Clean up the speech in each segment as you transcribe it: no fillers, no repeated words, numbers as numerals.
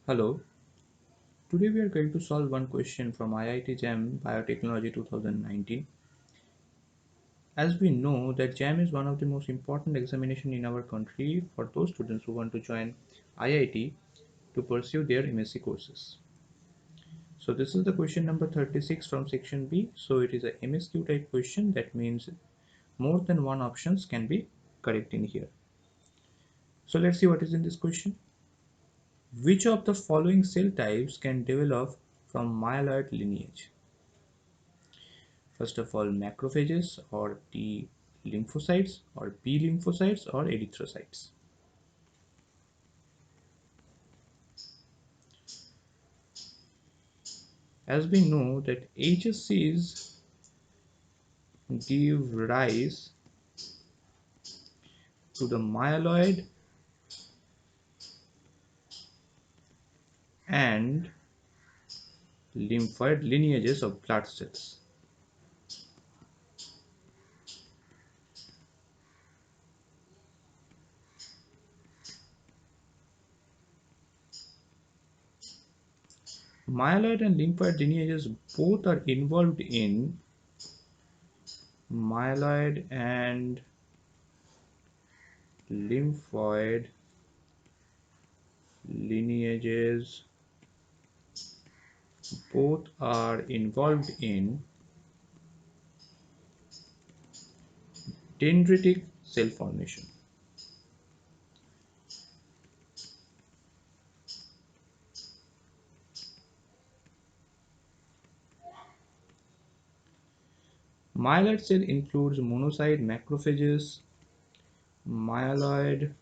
Hello, today we are going to solve one question from IIT JAM Biotechnology 2019. As we know that JAM is one of the most important examination in our country for those students who want to join IIT to pursue their M.Sc courses. So this is the question number 36 from section B. So it is a MSQ type question, that means more than one options can be correct in here. So let's see what is in this question. Which of the following cell types can develop from myeloid lineage? First of all, macrophages or T lymphocytes or B lymphocytes or erythrocytes. As we know that HSCs give rise to the myeloid and lymphoid lineages of blood cells. Myeloid and lymphoid lineages both are involved in myeloid and lymphoid lineages both are involved in dendritic cell formation. Myeloid cell includes monocyte macrophages. Myeloid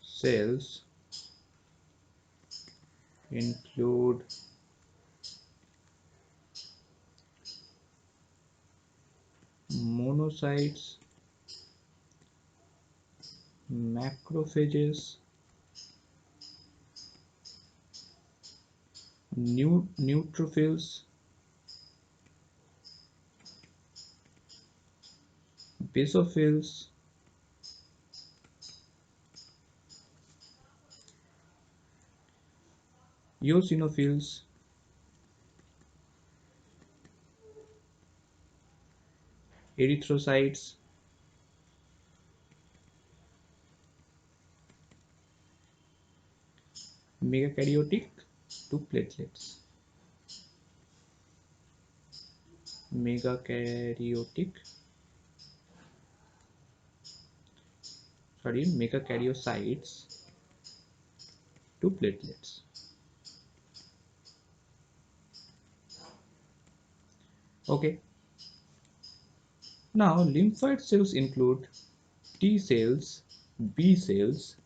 cells include monocytes, macrophages, neutrophils, basophils, eosinophils, erythrocytes, megakaryotic to platelets. Megakaryocytes to platelets. Okay. Now, lymphoid cells include T cells, B cells.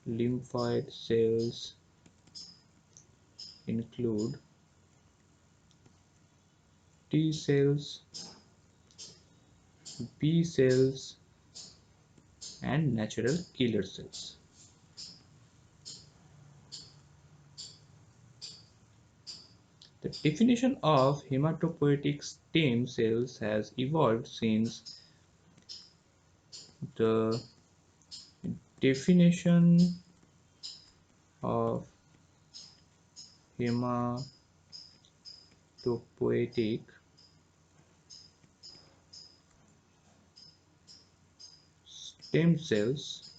Lymphoid cells include T cells, B cells, and natural killer cells. The definition of hematopoietic stem cells has evolved since the definition of hematopoietic stem cells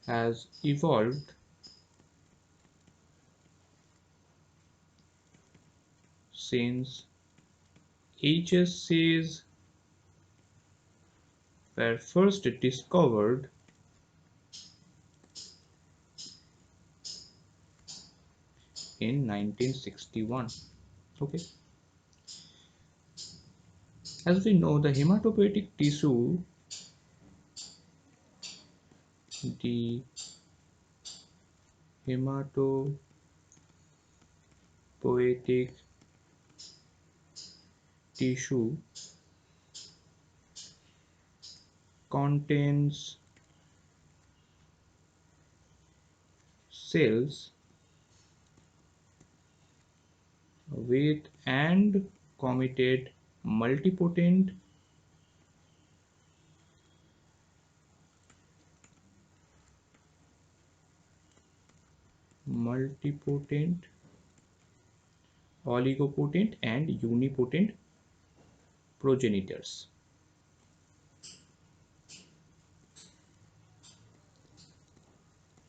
has evolved since HSCs were first discovered in 1961. Okay. As we know, the hematopoietic tissue, the hematopoietic tissue contains cells with and committed multipotent multipotent, oligopotent and unipotent progenitors.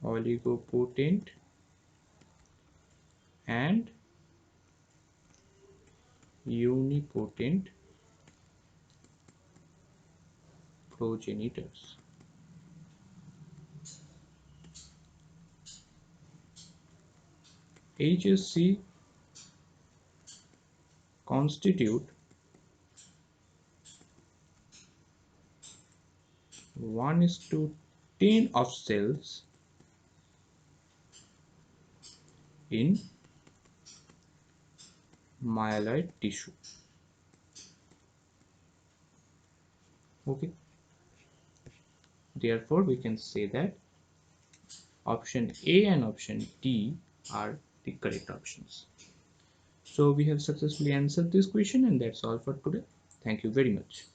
Oligopotent and unipotent progenitors. IISc constitute 1:10 of cells in myeloid tissue. Okay, therefore we can say that option A and option D are the correct options. So we have successfully answered this question, and that's all for today. Thank you very much.